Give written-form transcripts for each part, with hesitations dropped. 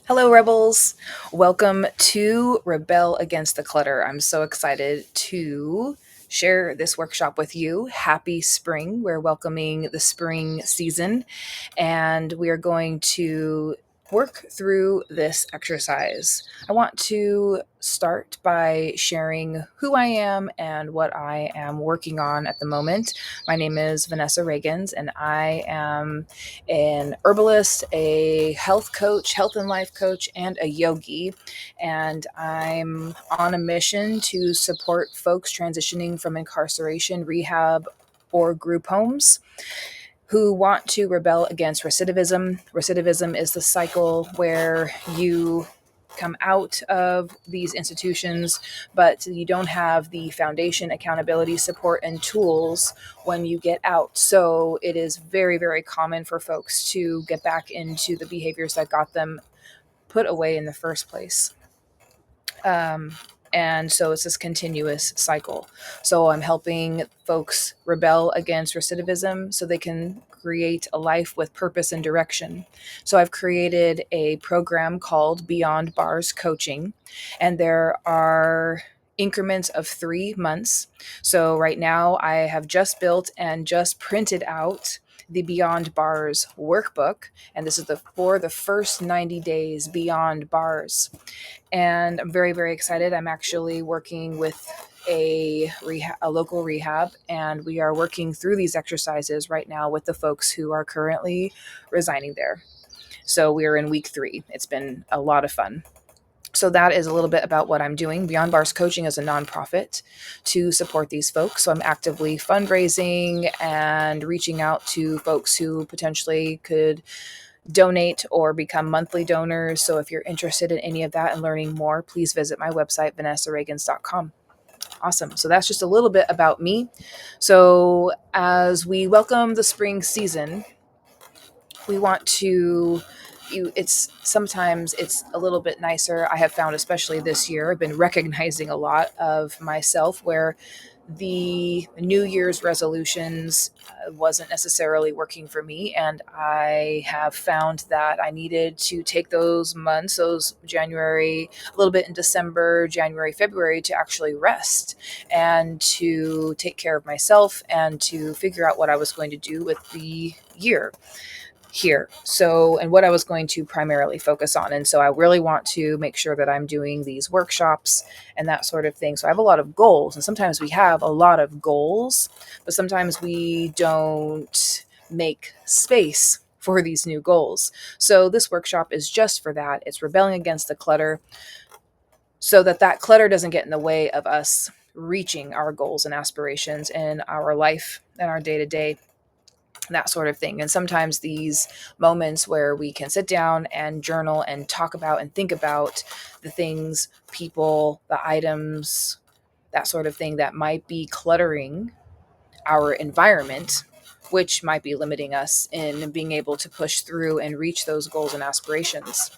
Hello, Rebels. Welcome to Rebel Against the Clutter. I'm so excited to share this workshop with you. Happy spring. We're welcoming the spring season, and we are going to work through this exercise. I want to start by sharing who I am and what I am working on at the moment. My name is Vanessa Reagans, and I am an herbalist, a health coach, health and life coach, and a yogi. And I'm on a mission to support folks transitioning from incarceration, rehab, or group homes who want to rebel against recidivism. Recidivism is the cycle where you come out of these institutions, but you don't have the foundation, accountability, support, and tools when you get out. So it is very, very common for folks to get back into the behaviors that got them put away in the first place. Um, and so it's this continuous cycle. So I'm helping folks rebel against recidivism so they can create a life with purpose and direction. So I've created a program called Beyond Bars Coaching, and there are increments of 3 months. So right now I have just built and just printed out the Beyond Bars workbook, and this is for the first 90 days Beyond Bars. And I'm very, very excited. I'm actually working with a local rehab, and we are working through these exercises right now with the folks who are currently resigning there. So we are in week 3. It's been a lot of fun. So that is a little bit about what I'm doing. Beyond Bars Coaching is a nonprofit to support these folks. So I'm actively fundraising and reaching out to folks who potentially could donate or become monthly donors. So if you're interested in any of that and learning more, please visit my website, vanessareagans.com. Awesome. So that's just a little bit about me. So as we welcome the spring season, we want to it's sometimes it's a little bit nicer. I have found, especially this year, I've been recognizing a lot of myself where the New Year's resolutions wasn't necessarily working for me. And I have found that I needed to take those months, those January, a little bit in December, January, February, to actually rest and to take care of myself and to figure out what I was going to do with the year here. So, and what I was going to primarily focus on. And so I really want to make sure that I'm doing these workshops and that sort of thing. So I have a lot of goals, and sometimes we have a lot of goals, but sometimes we don't make space for these new goals. So this workshop is just for that. It's rebelling against the clutter so that that clutter doesn't get in the way of us reaching our goals and aspirations in our life and our day to day, that sort of thing. And sometimes these moments where we can sit down and journal and talk about and think about the things, people, the items, that sort of thing that might be cluttering our environment, which might be limiting us in being able to push through and reach those goals and aspirations.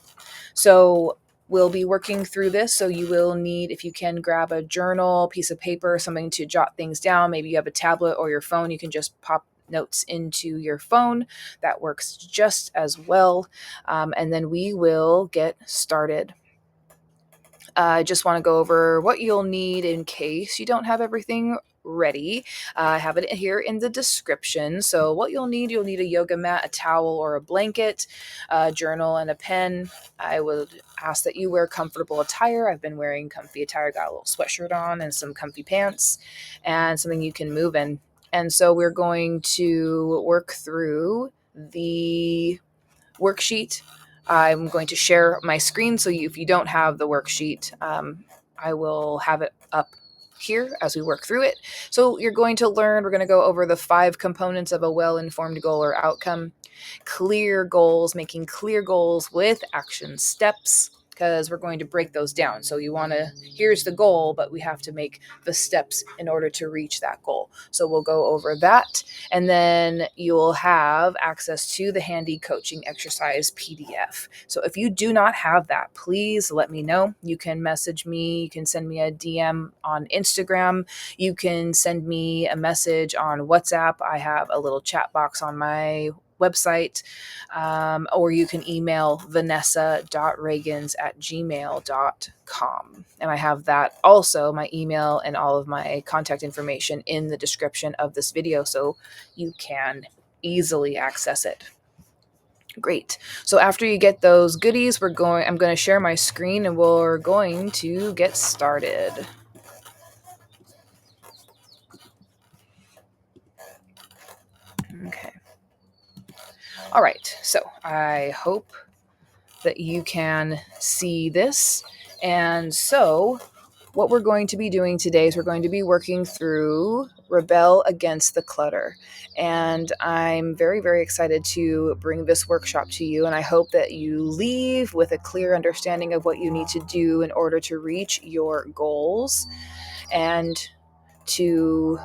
So we'll be working through this. So you will need, if you can, grab a journal, piece of paper, something to jot things down. Maybe you have a tablet or your phone. You can just pop notes into your phone. That works just as well. And then we will get started. I just want to go over what you'll need in case you don't have everything ready. I have it here in the description. So what you'll need a yoga mat, a towel or a blanket, a journal, and a pen. I would ask that you wear comfortable attire. I've been wearing comfy attire, got a little sweatshirt on and some comfy pants and something you can move in. And so we're going to work through the worksheet. I'm going to share my screen, so if you don't have the worksheet, I will have it up here as we work through it. So we're going to go over the 5 components of a well-informed goal or outcome. Clear goals, making clear goals with action steps, because we're going to break those down. So here's the goal, but we have to make the steps in order to reach that goal. So we'll go over that. And then you'll have access to the handy coaching exercise PDF. So if you do not have that, please let me know. You can message me. You can send me a DM on Instagram. You can send me a message on WhatsApp. I have a little chat box on my website, or you can email vanessa.reagans@gmail.com. And I have that also, my email and all of my contact information in the description of this video so you can easily access it. Great. So after you get those goodies, I'm going to share my screen and we're going to get started. Okay. All right. So I hope that you can see this. And so what we're going to be doing today is we're going to be working through Rebel Against the Clutter. And I'm very, very excited to bring this workshop to you. And I hope that you leave with a clear understanding of what you need to do in order to reach your goals and to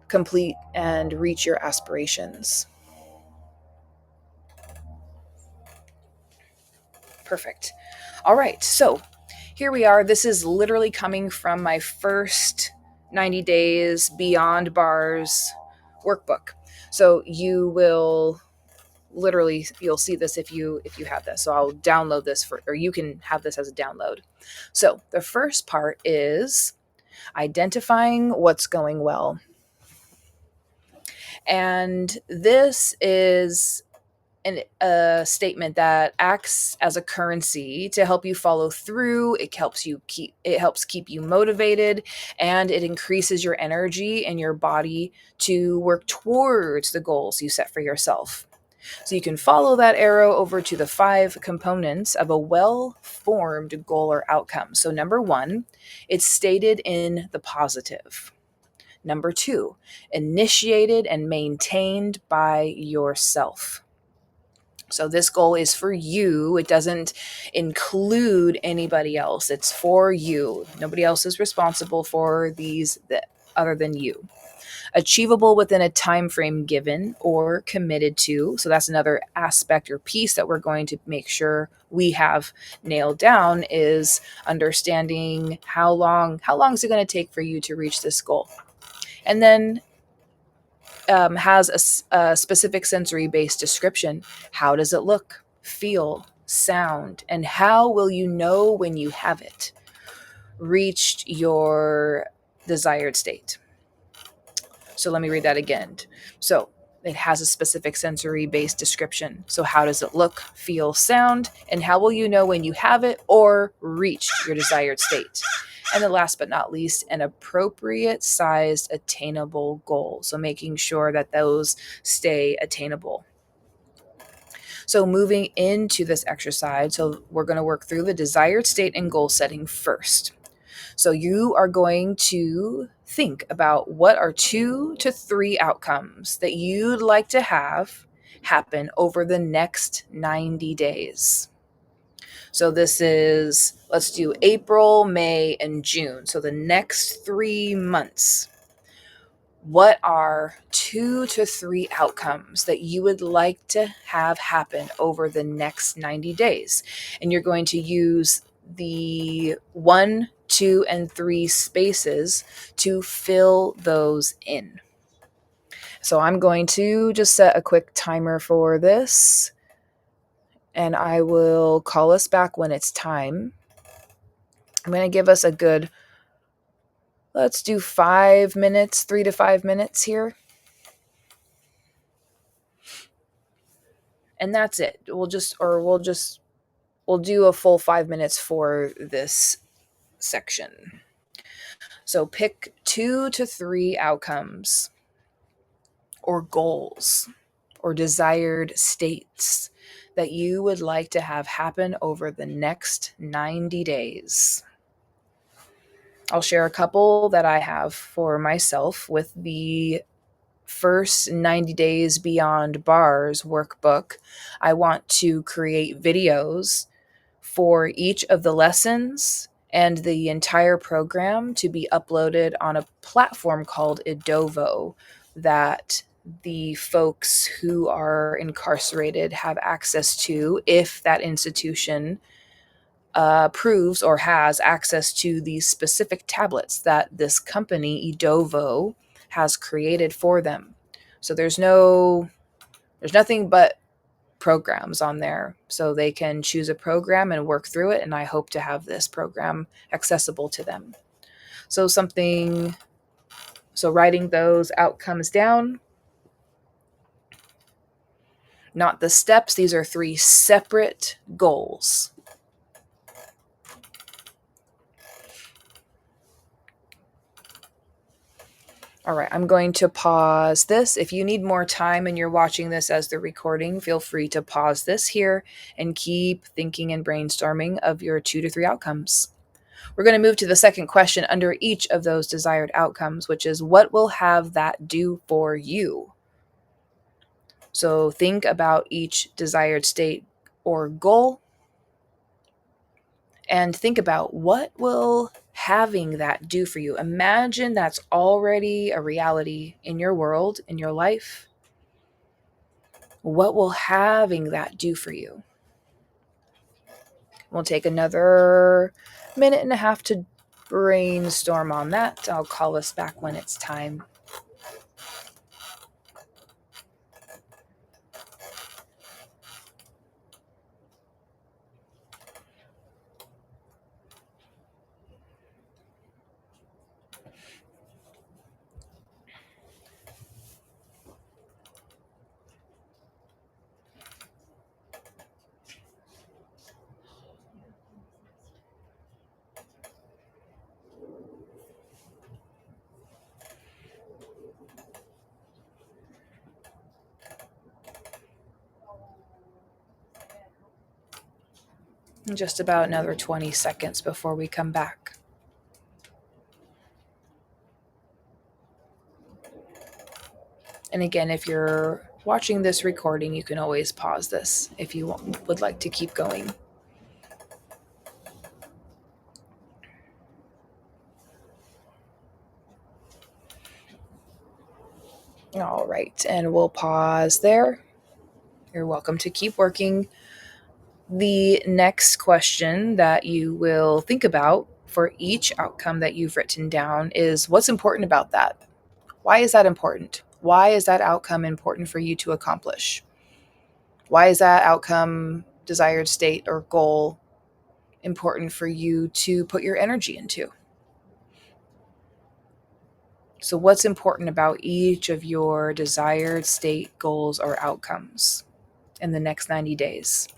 complete and reach your aspirations. Perfect. All right. So here we are. This is literally coming from my first 90 days beyond bars workbook. So you will you'll see this if you have this. So I'll download this or you can have this as a download. So the first part is identifying what's going well. And this is a statement that acts as a currency to help you follow through. It helps keep you motivated, and it increases your energy and your body to work towards the goals you set for yourself. So you can follow that arrow over to the 5 components of a well-formed goal or outcome. So number 1, it's stated in the positive. Number 2, initiated and maintained by yourself. So this goal is for you. It doesn't include anybody else. It's for you. Nobody else is responsible for these other than you. Achievable within a time frame given or committed to. So that's another aspect or piece that we're going to make sure we have nailed down is understanding how long is it going to take for you to reach this goal. And then has a specific sensory-based description. How does it look, feel, sound, and how will you know when you have it reached your desired state? So let me read that again. So it has a specific sensory-based description. So how does it look, feel, sound, and how will you know when you have it or reached your desired state? And then last but not least, an appropriate sized attainable goal. So making sure that those stay attainable. So moving into this exercise, so we're going to work through the desired state and goal setting first. So you are going to think about what are 2 to 3 outcomes that you'd like to have happen over the next 90 days. So this is, let's do April, May, and June. So the next 3 months. What are 2 to 3 outcomes that you would like to have happen over the next 90 days? And you're going to use the 1, 2, and 3 spaces to fill those in. So I'm going to just set a quick timer for this, and I will call us back when it's time. I'm going to give us a good, let's do 5 minutes, 3 to 5 minutes here. And that's it. We'll do a full 5 minutes for this section. So pick 2 to 3 outcomes or goals or desired states that you would like to have happen over the next 90 days. I'll share a couple that I have for myself with the first 90 days beyond bars workbook. I want to create videos for each of the lessons and the entire program to be uploaded on a platform called Edovo that the folks who are incarcerated have access to if that institution approves or has access to these specific tablets that this company, Edovo, has created for them. So there's no There's nothing but programs on there, so they can choose a program and work through it, and I hope to have this program accessible to them. So something so writing those outcomes down, not the steps. These are three separate goals. All right, I'm going to pause this. If you need more time and you're watching this as the recording, feel free to pause this here and keep thinking and brainstorming of your 2 to 3 outcomes. We're going to move to the second question under each of those desired outcomes, which is what will have that do for you? So think about each desired state or goal and think about what will having that do for you. Imagine that's already a reality in your world, in your life. What will having that do for you? We'll take another minute and a half to brainstorm on that. I'll call us back when it's time. Just about another 20 seconds before we come back. And again, if you're watching this recording, you can always pause this if you would like to keep going. All right, and we'll pause there. You're welcome to keep working. The next question that you will think about for each outcome that you've written down is what's important about that? Why is that important? Why is that outcome important for you to accomplish? Why is that outcome, desired state, or goal important for you to put your energy into? So, what's important about each of your desired state, goals, or outcomes in the next 90 days?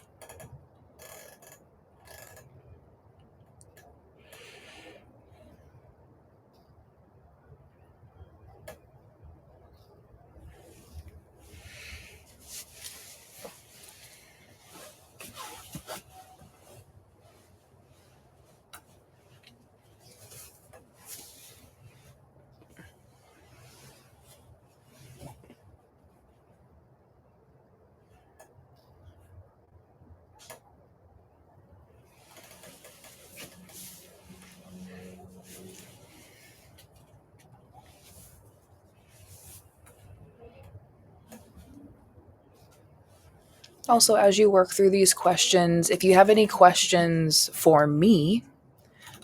Also, as you work through these questions, if you have any questions for me,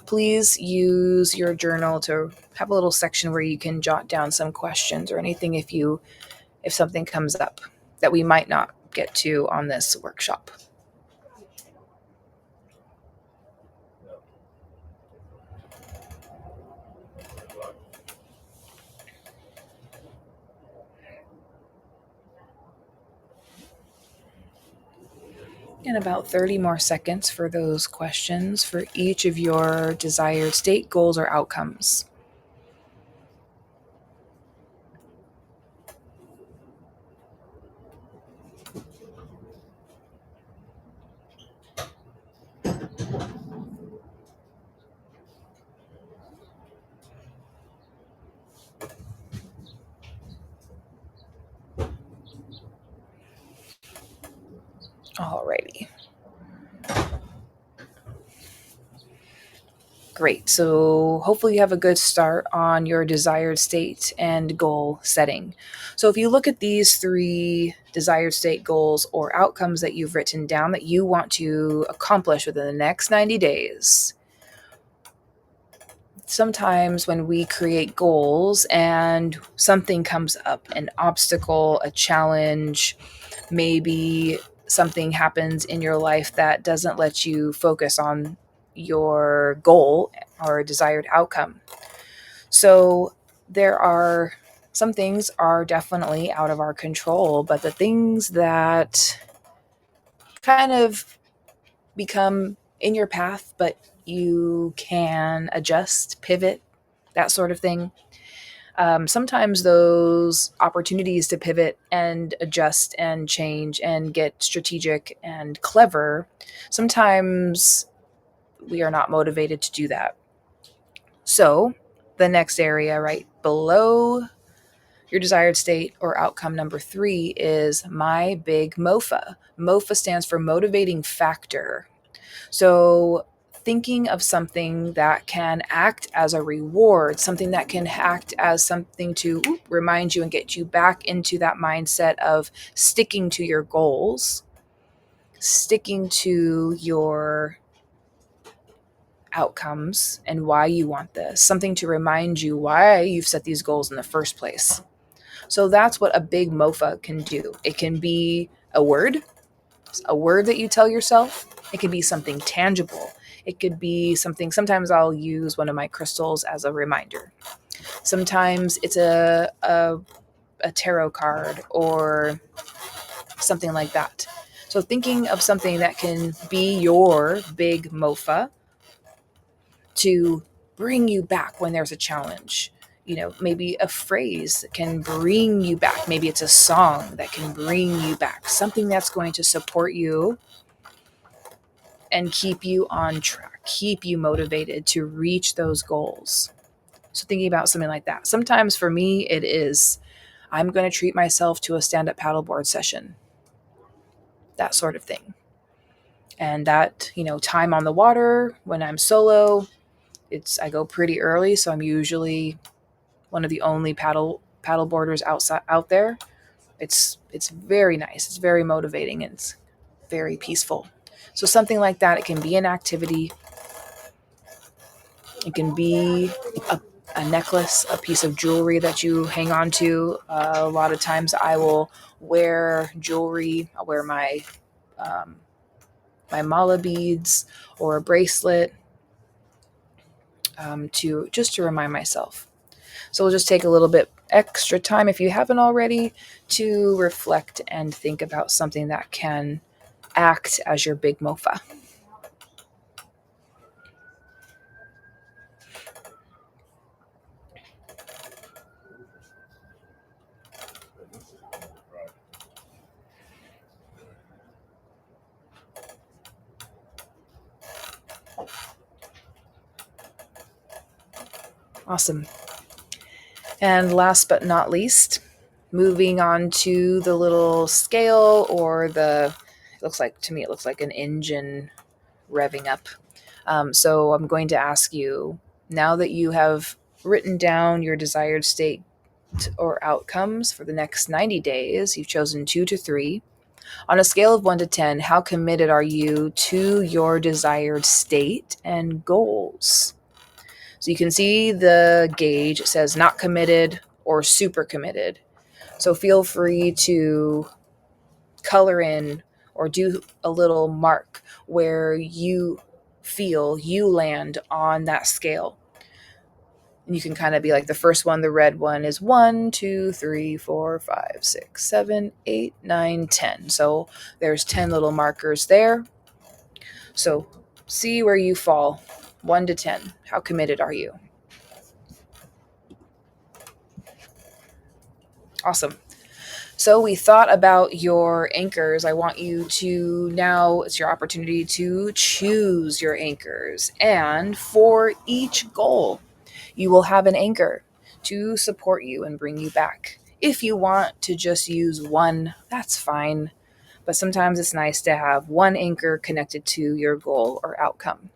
please use your journal to have a little section where you can jot down some questions or anything if something comes up that we might not get to on this workshop. And about 30 more seconds for those questions for each of your desired state, goals, or outcomes. Alrighty. Great. So hopefully you have a good start on your desired state and goal setting. So if you look at these three desired state goals or outcomes that you've written down that you want to accomplish within the next 90 days, sometimes when we create goals and something comes up, an obstacle, a challenge, Maybe something happens in your life that doesn't let you focus on your goal or desired outcome. So there are some things are definitely out of our control, but the things that kind of become in your path, but you can adjust, pivot, that sort of thing. Sometimes those opportunities to pivot and adjust and change and get strategic and clever, sometimes we are not motivated to do that. So, the next area right below your desired state or outcome number 3 is my big MOFA. MOFA stands for motivating factor. So, thinking of something that can act as a reward, something that can act as something to remind you and get you back into that mindset of sticking to your goals, sticking to your outcomes and why you want this, something to remind you why you've set these goals in the first place. So that's what a big MOFA can do. It can be a word that you tell yourself. It could be something tangible. It could be something, sometimes I'll use one of my crystals as a reminder. Sometimes it's a tarot card or something like that. So thinking of something that can be your big MOFA to bring you back when there's a challenge. Maybe a phrase that can bring you back. Maybe it's a song that can bring you back. Something that's going to support you and keep you on track, keep you motivated to reach those goals. So thinking about something like that. Sometimes for me, it is, I'm going to treat myself to a stand-up paddleboard session, that sort of thing. And that, time on the water when I'm solo, I go pretty early, so I'm usually one of the only paddle boarders out there. It's very nice. It's very motivating and it's very peaceful. So something like that, it can be an activity. It can be a necklace, a piece of jewelry that you hang on to. A lot of times I will wear jewelry. I'll wear um, my mala beads or a bracelet to remind myself. So we'll just take a little bit extra time, if you haven't already, to reflect and think about something that can act as your big MOFA. Awesome. And last but not least, moving on to the little scale or it looks like an engine revving up. So I'm going to ask you, now that you have written down your desired state or outcomes for the next 90 days, you've chosen 2 to 3. On a scale of 1 to 10, how committed are you to your desired state and goals? So you can see the gauge. It says not committed or super committed. So feel free to color in or do a little mark where you feel you land on that scale. And you can kind of be like the first one, the red one is 1, 2, 3, 4, 5, 6, 7, 8, 9, 10. So there's 10 little markers there. So see where you fall. 1 to 10. How committed are you? Awesome. So we thought about your anchors. I want you to now, it's your opportunity to choose your anchors. And for each goal, you will have an anchor to support you and bring you back. If you want to just use one, that's fine. But sometimes it's nice to have one anchor connected to your goal or outcome.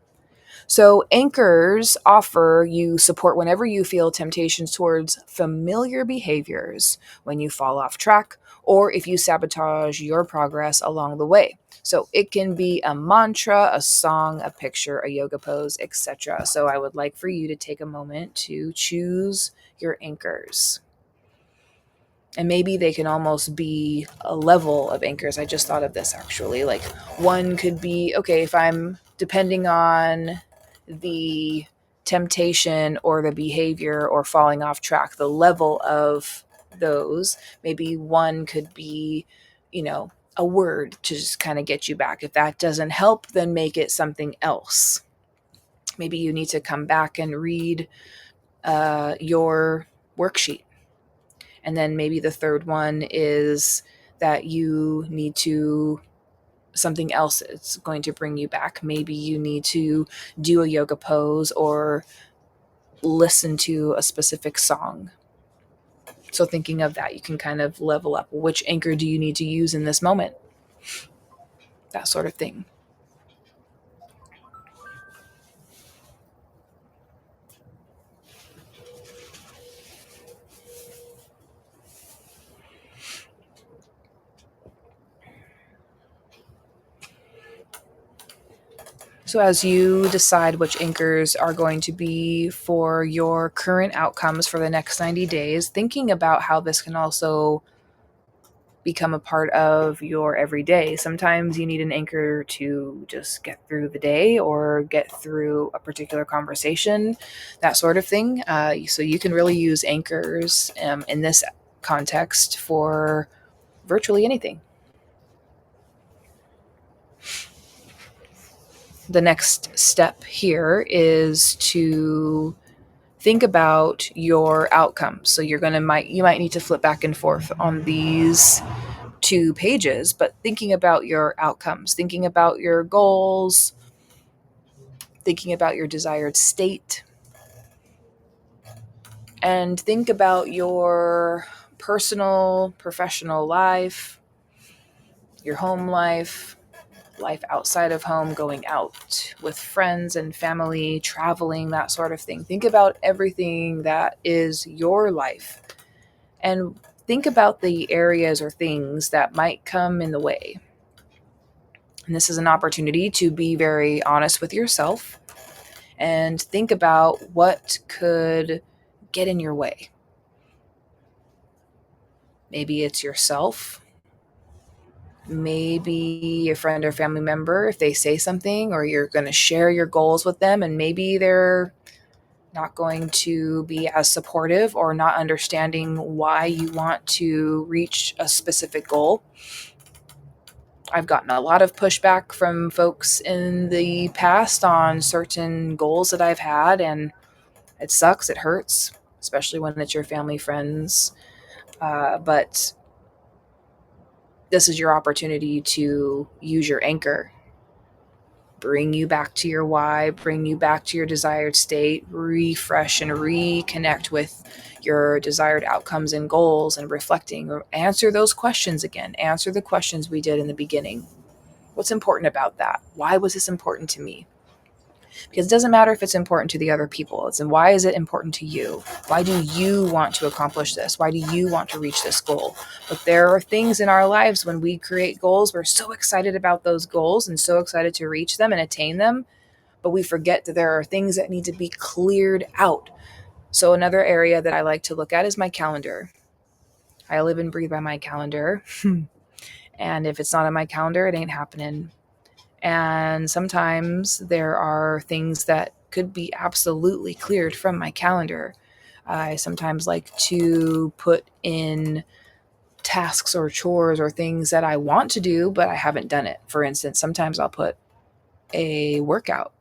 So, anchors offer you support whenever you feel temptations towards familiar behaviors, when you fall off track, or if you sabotage your progress along the way. So, it can be a mantra, a song, a picture, a yoga pose, etc. So, I would like for you to take a moment to choose your anchors. And maybe they can almost be a level of anchors. I just thought of this actually. Like one could be, okay, if I'm depending on the temptation or the behavior or falling off track, the level of those, maybe one could be, a word to just kind of get you back. If that doesn't help, then make it something else. Maybe you need to come back and read your worksheet. And then maybe the third one is that you need to something else is going to bring you back. Maybe you need to do a yoga pose or listen to a specific song. So thinking of that, you can kind of level up. Which anchor do you need to use in this moment? That sort of thing. So, as you decide which anchors are going to be for your current outcomes for the next 90 days, thinking about how this can also become a part of your everyday. Sometimes you need an anchor to just get through the day or get through a particular conversation, that sort of thing. So, you can really use anchors in this context for virtually anything. The next step here is to think about your outcomes. So you might need to flip back and forth on these two pages, but thinking about your outcomes, thinking about your goals, thinking about your desired state, and think about your personal, professional life, your home life, life outside of home, going out with friends and family, traveling, that sort of thing. Think about everything that is your life and think about the areas or things that might come in the way. And this is an opportunity to be very honest with yourself and think about what could get in your way. Maybe it's yourself, maybe a friend or family member, if they say something or you're going to share your goals with them, and maybe they're not going to be as supportive or not understanding why you want to reach a specific goal. I've gotten a lot of pushback from folks in the past on certain goals that I've had, and it sucks. It hurts, especially when it's your family, friends. But this is your opportunity to use your anchor, bring you back to your why, bring you back to your desired state, refresh and reconnect with your desired outcomes and goals, and reflecting or answer those questions again. Answer the questions we did in the beginning. What's important about that? Why was this important to me? Because it doesn't matter if it's important to the other people. It's and why is it important to you? Why do you want to accomplish this? Why do you want to reach this goal? But there are things in our lives when we create goals, we're so excited about those goals and so excited to reach them and attain them, but we forget that there are things that need to be cleared out. So another area that I like to look at is my calendar. I live and breathe by my calendar. And if it's not on my calendar, it ain't happening. And sometimes there are things that could be absolutely cleared from my calendar. I sometimes like to put in tasks or chores or things that I want to do, but I haven't done it. For instance, sometimes I'll put a workout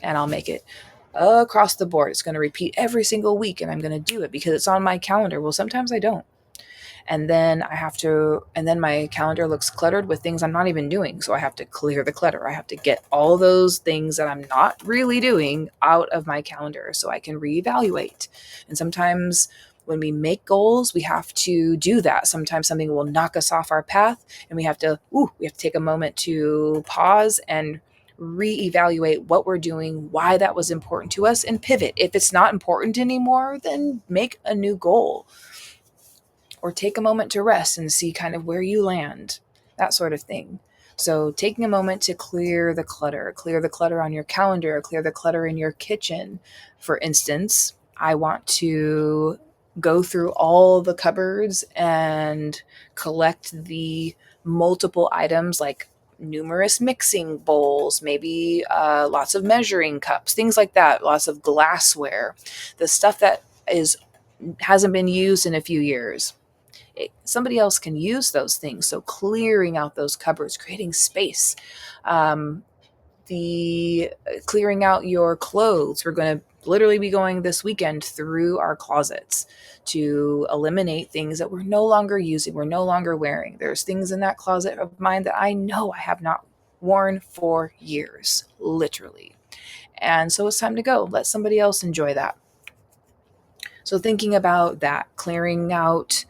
and I'll make it across the board. It's going to repeat every single week and I'm going to do it because it's on my calendar. Well, sometimes I don't. And then my calendar looks cluttered with things I'm not even doing. So I have to clear the clutter. I have to get all those things that I'm not really doing out of my calendar so I can reevaluate. And sometimes when we make goals, we have to do that. Sometimes something will knock us off our path and we have to take a moment to pause and reevaluate what we're doing, why that was important to us, and pivot. If it's not important anymore, then make a new goal or take a moment to rest and see kind of where you land, that sort of thing. So, taking a moment to clear the clutter on your calendar, clear the clutter in your kitchen. For instance, I want to go through all the cupboards and collect the multiple items like numerous mixing bowls, maybe lots of measuring cups, things like that, lots of glassware, the stuff that is hasn't been used in a few years. Somebody else can use those things. So clearing out those cupboards, creating space, um, the clearing out your clothes. We're going to literally be going this weekend through our closets to eliminate things that we're no longer using, we're no longer wearing. There's things in that closet of mine that I know I have not worn for years, literally. And so it's time to go. Let somebody else enjoy that. So thinking about that, clearing out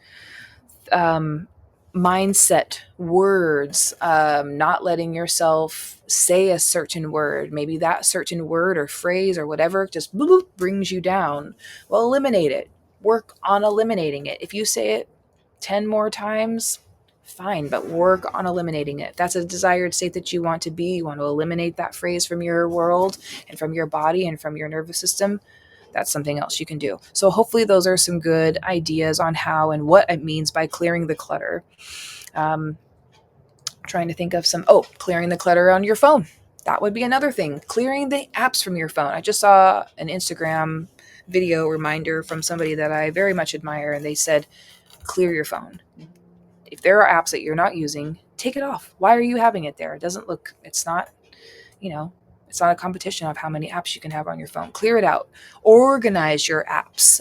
um, mindset, words, not letting yourself say a certain word. Maybe that certain word or phrase or whatever just boop, boop, brings you down. Well, eliminate it. Work on eliminating it. If you say it 10 more times, fine, but work on eliminating it. That's a desired state that you want to be. You want to eliminate that phrase from your world and from your body and from your nervous system. That's something else you can do. So hopefully those are some good ideas on how and what it means by clearing the clutter. Um, Trying to think of some, clearing the clutter on your phone. That would be another thing. Clearing the apps from your phone. I just saw an Instagram video reminder from somebody that I very much admire, and they said, clear your phone. If there are apps that you're not using, take it off. Why are you having it there? It doesn't look, it's not, you know, it's not a competition of how many apps you can have on your phone. Clear it out. Organize your apps.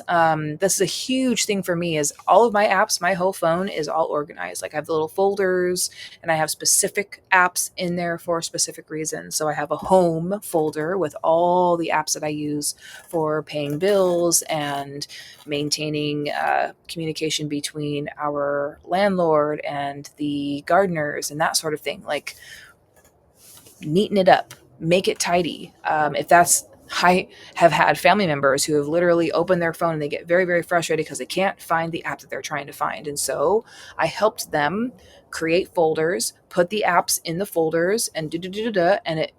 This is a huge thing for me. Is all of my apps, my whole phone is all organized. Like I have the little folders, and I have specific apps in there for specific reasons. So I have a home folder with all the apps that I use for paying bills and maintaining communication between our landlord and the gardeners and that sort of thing. Like neaten it up, make it tidy. If that's, I have had family members who have literally opened their phone and they get very, very frustrated because they can't find the app that they're trying to find. And so I helped them create folders, put the apps in the folders, and and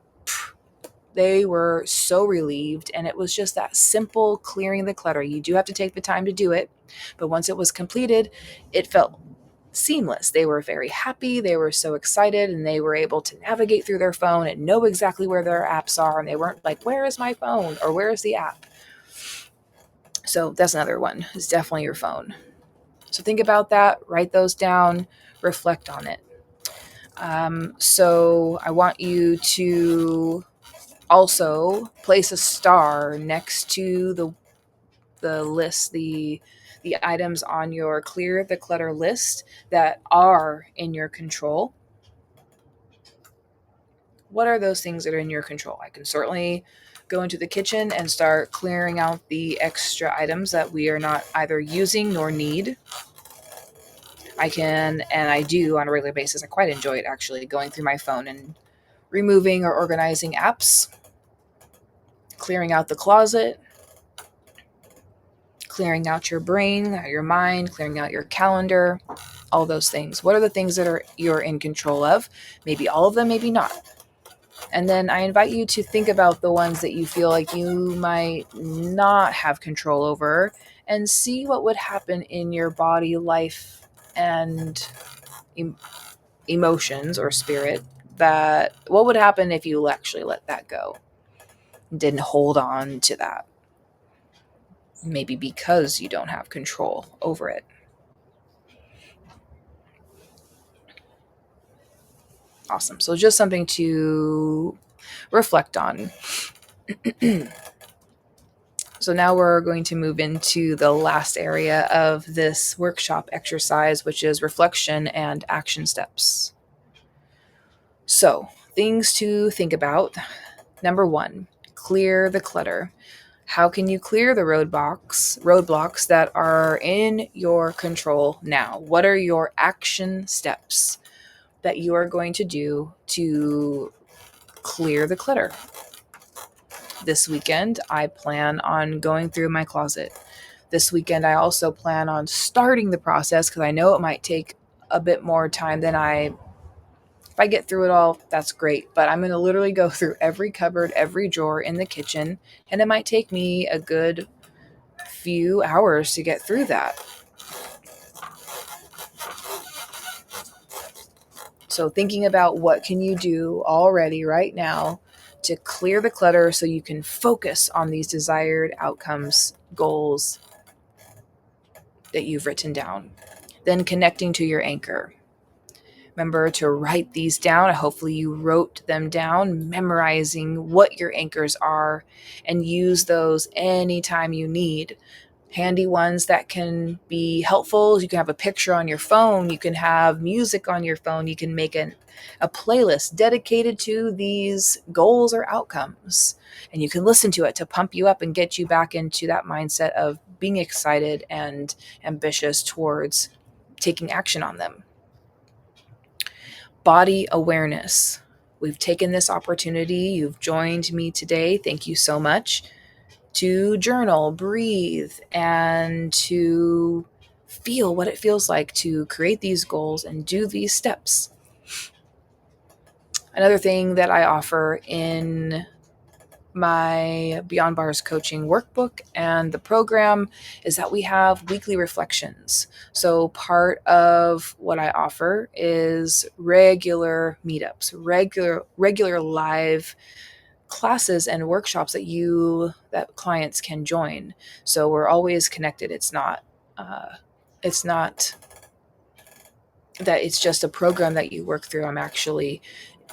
they were so relieved. And it was just that simple clearing the clutter. You do have to take the time to do it, but once it was completed, it felt seamless. They were very happy. They were so excited, and they were able to navigate through their phone and know exactly where their apps are. And they weren't like, where is my phone? Or where is the app? So that's another one. It's definitely your phone. So think about that, write those down, reflect on it. So I want you to also place a star next to the list, the items on your clear the clutter list that are in your control. What are those things that are in your control? I can certainly go into the kitchen and start clearing out the extra items that we are not either using nor need. I can, and I do on a regular basis. I quite enjoy it actually, going through my phone and removing or organizing apps, clearing out the closet, clearing out your brain, your mind, clearing out your calendar, all those things. What are the things that are you're in control of? Maybe all of them, maybe not. And then I invite you to think about the ones that you feel like you might not have control over and see what would happen in your body, life, and em- emotions or spirit. That what would happen if you actually let that go, didn't hold on to that, maybe because you don't have control over it. Awesome. So just something to reflect on. So now we're going to move into the last area of this workshop exercise, which is reflection and action steps. So, things to think about. Number 1, clear the clutter. How can you clear the roadblocks that are in your control now? What are your action steps that you are going to do to clear the clutter? This weekend, I plan on going through my closet. This weekend, I also plan on starting the process because I know it might take a bit more time than if I get through it all, that's great. But I'm going to literally go through every cupboard, every drawer in the kitchen, and it might take me a good few hours to get through that. So thinking about what can you do already right now to clear the clutter so you can focus on these desired outcomes, goals that you've written down. Then connecting to your anchor. Remember to write these down. Hopefully you wrote them down, memorizing what your anchors are, and use those anytime you need. Handy ones that can be helpful. You can have a picture on your phone. You can have music on your phone. You can make a playlist dedicated to these goals or outcomes. And you can listen to it to pump you up and get you back into that mindset of being excited and ambitious towards taking action on them. Body awareness. We've taken this opportunity. You've joined me today. Thank you so much. To journal, breathe, and to feel what it feels like to create these goals and do these steps. Another thing that I offer in my Beyond Bars coaching workbook and the program is that we have weekly reflections. So part of what I offer is regular meetups, regular live classes and workshops that clients can join. So we're always connected. It's not that it's just a program that you work through. I'm actually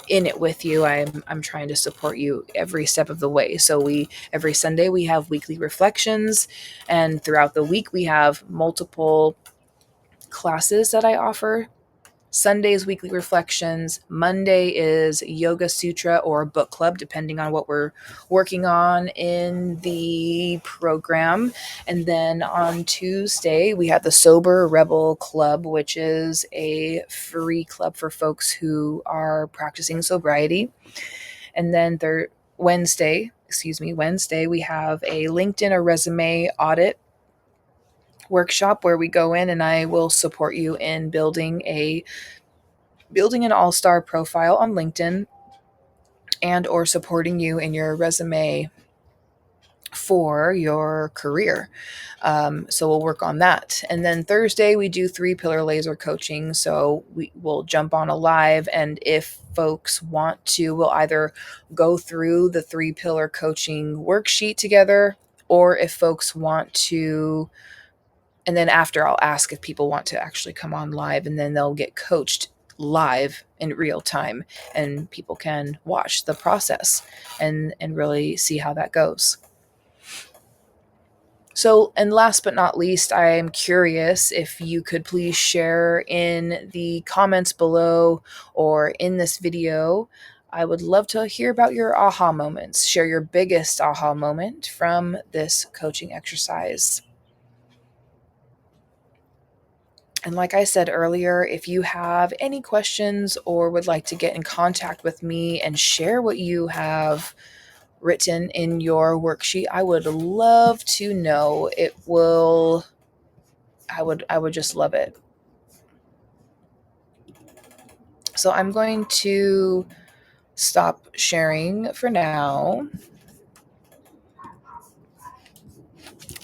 in it with you. I'm trying to support you every step of the way. So every Sunday we have weekly reflections, and throughout the week we have multiple classes that I offer. Sunday's weekly reflections. Monday is yoga sutra or book club, depending on what we're working on in the program. And then on Tuesday, we have the Sober Rebel Club, which is a free club for folks who are practicing sobriety. And then Wednesday, we have a LinkedIn or resume audit workshop where we go in and I will support you in building an all-star profile on LinkedIn and or supporting you in your resume for your career. So we'll work on that. And then Thursday, we do 3-pillar laser coaching. So we will jump on a live, and if folks want to, we'll either go through the 3-pillar coaching worksheet together, or if folks want to, and then after I'll ask if people want to actually come on live, and then they'll get coached live in real time and people can watch the process and really see how that goes. So, and last but not least, I am curious if you could please share in the comments below or in this video. I would love to hear about your aha moments. Share your biggest aha moment from this coaching exercise. And like I said earlier, if you have any questions or would like to get in contact with me and share what you have written in your worksheet, I would love to know. I would just love it. So I'm going to stop sharing for now.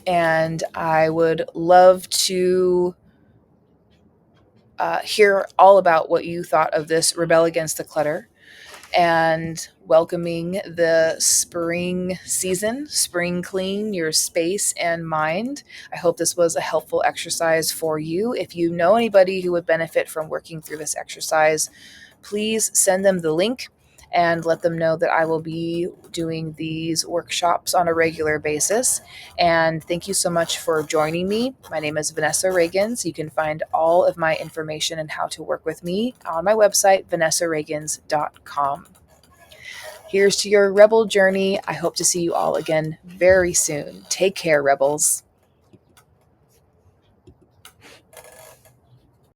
And I would love to hear all about what you thought of this Rebel Against the Clutter and welcoming the spring season. Spring clean your space and mind. I hope this was a helpful exercise for you. If you know anybody who would benefit from working through this exercise, please send them the link and let them know that I will be doing these workshops on a regular basis. And thank you so much for joining me. My name is Vanessa Reagans. You can find all of my information and how to work with me on my website, vanessareagans.com. Here's to your rebel journey. I hope to see you all again very soon. Take care, rebels.